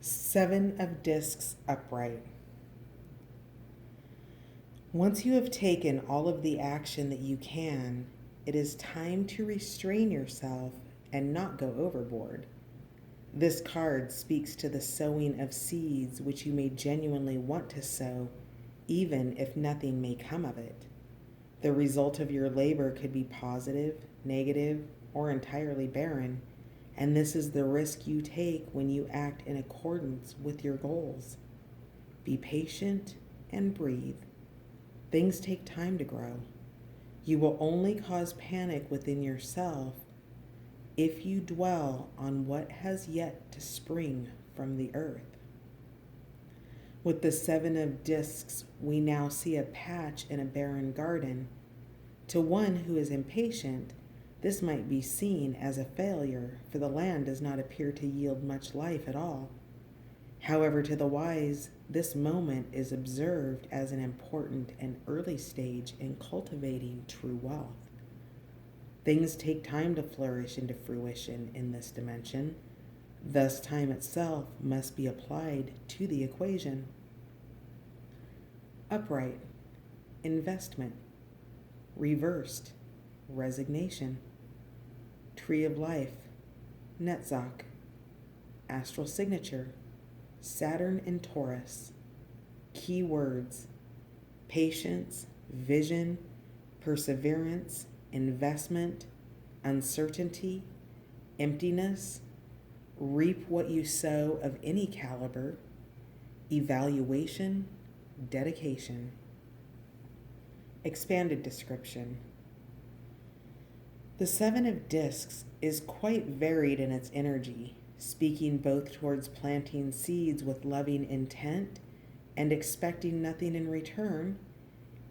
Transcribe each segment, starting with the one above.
Seven of Discs upright. Once you have taken all of the action that you can, it is time to restrain yourself and not go overboard. This card speaks to the sowing of seeds which you may genuinely want to sow, even if nothing may come of it. The result of your labor could be positive, negative, or entirely barren, and this is the risk you take when you act in accordance with your goals. Be patient and breathe. Things take time to grow. You will only cause panic within yourself if you dwell on what has yet to spring from the earth. With the Seven of Discs, we now see a patch in a barren garden. To one who is impatient, this might be seen as a failure, for the land does not appear to yield much life at all. However, to the wise, this moment is observed as an important and early stage in cultivating true wealth. Things take time to flourish into fruition in this dimension. Thus, time itself must be applied to the equation. Upright, investment. Reversed, resignation. Tree of life, Netzach. Astral signature, Saturn in Taurus. Key words: patience, vision, perseverance, investment, uncertainty, emptiness, reap what you sow of any caliber, evaluation, dedication. Expanded description. The Seven of Discs is quite varied in its energy, speaking both towards planting seeds with loving intent and expecting nothing in return,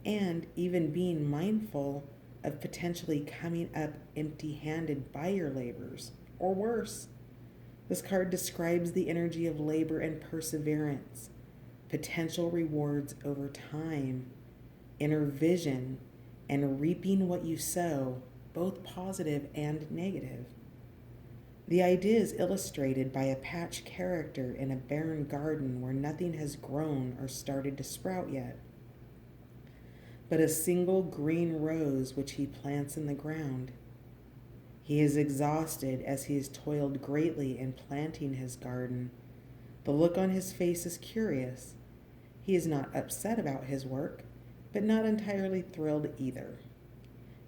and even being mindful of potentially coming up empty-handed by your labors, or worse. This card describes the energy of labor and perseverance, potential rewards over time, inner vision, and reaping what you sow, both positive and negative. The idea is illustrated by a patch character in a barren garden where nothing has grown or started to sprout yet, but a single green rose which he plants in the ground. He is exhausted as he has toiled greatly in planting his garden. The look on his face is curious. He is not upset about his work, but not entirely thrilled either.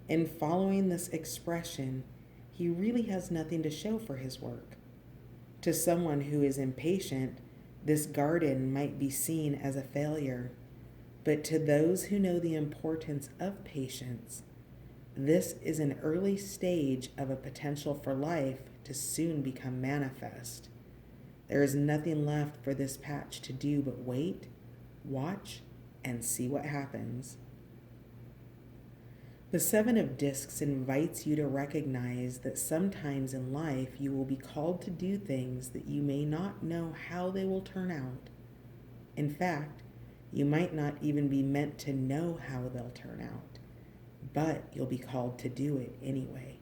In following this expression, he really has nothing to show for his work. To someone who is impatient, this garden might be seen as a failure, but to those who know the importance of patience, this is an early stage of a potential for life to soon become manifest. There is nothing left for this patch to do but wait, watch, and see what happens. The Seven of Discs invites you to recognize that sometimes in life you will be called to do things that you may not know how they will turn out. In fact, you might not even be meant to know how they'll turn out, but you'll be called to do it anyway.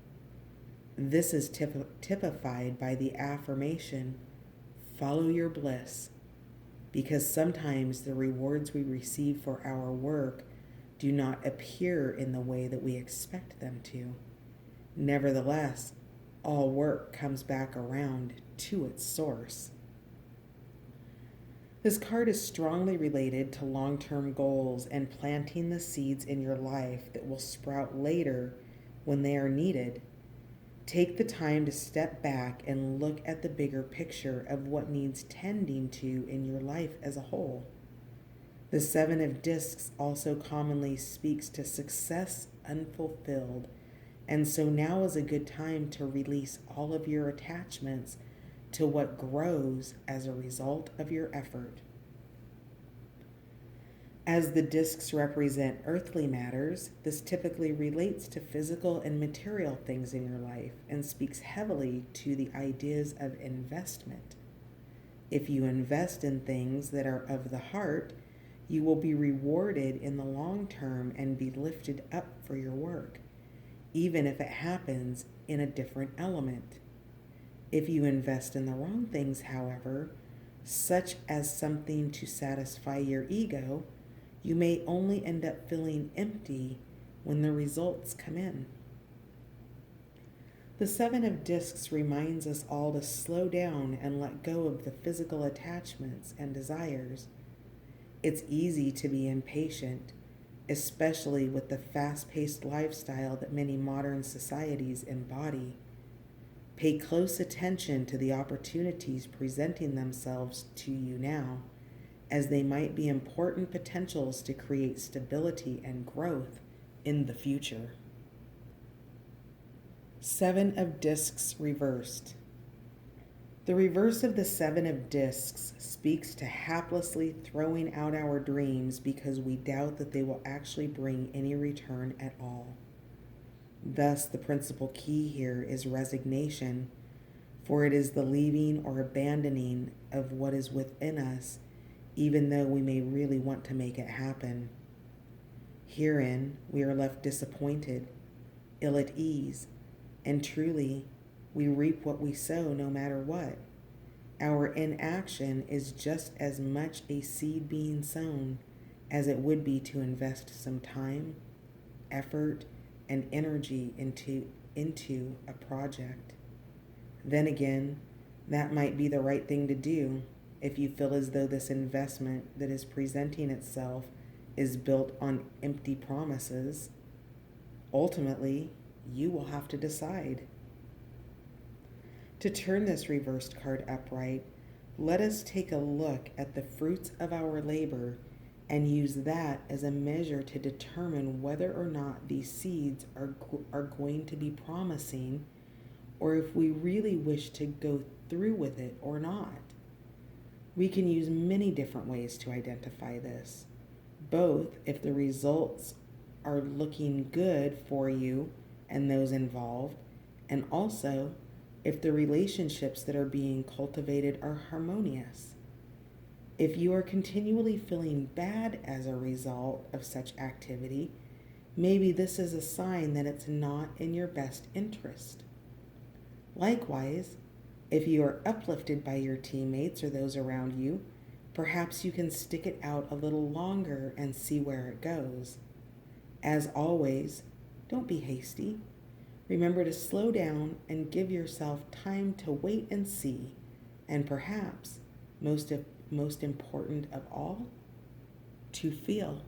This is typified by the affirmation, follow your bliss, because sometimes the rewards we receive for our work do not appear in the way that we expect them to. Nevertheless, all work comes back around to its source. This card is strongly related to long-term goals and planting the seeds in your life that will sprout later when they are needed. Take the time to step back and look at the bigger picture of what needs tending to in your life as a whole. The Seven of Discs also commonly speaks to success unfulfilled, and so now is a good time to release all of your attachments to what grows as a result of your effort. As the discs represent earthly matters, this typically relates to physical and material things in your life and speaks heavily to the ideas of investment. If you invest in things that are of the heart, you will be rewarded in the long term and be lifted up for your work, even if it happens in a different element. If you invest in the wrong things, however, such as something to satisfy your ego, you may only end up feeling empty when the results come in. The Seven of Discs reminds us all to slow down and let go of the physical attachments and desires. It's easy to be impatient, especially with the fast-paced lifestyle that many modern societies embody. Pay close attention to the opportunities presenting themselves to you now, as they might be important potentials to create stability and growth in the future. Seven of Discs reversed. The reverse of the Seven of Discs speaks to haplessly throwing out our dreams because we doubt that they will actually bring any return at all. Thus, the principal key here is resignation, for it is the leaving or abandoning of what is within us, even though we may really want to make it happen. Herein, we are left disappointed, ill at ease, and truly, we reap what we sow no matter what. Our inaction is just as much a seed being sown as it would be to invest some time, effort, and energy into a project. Then again, that might be the right thing to do if you feel as though this investment that is presenting itself is built on empty promises. Ultimately, you will have to decide. To turn this reversed card upright, let us take a look at the fruits of our labor and use that as a measure to determine whether or not these seeds are going to be promising, or if we really wish to go through with it or not. We can use many different ways to identify this, both if the results are looking good for you and those involved, and also if the relationships that are being cultivated are harmonious. If you are continually feeling bad as a result of such activity, maybe this is a sign that it's not in your best interest. Likewise, if you are uplifted by your teammates or those around you, perhaps you can stick it out a little longer and see where it goes. As always, don't be hasty. Remember to slow down and give yourself time to wait and see, and perhaps, most important of all, to feel.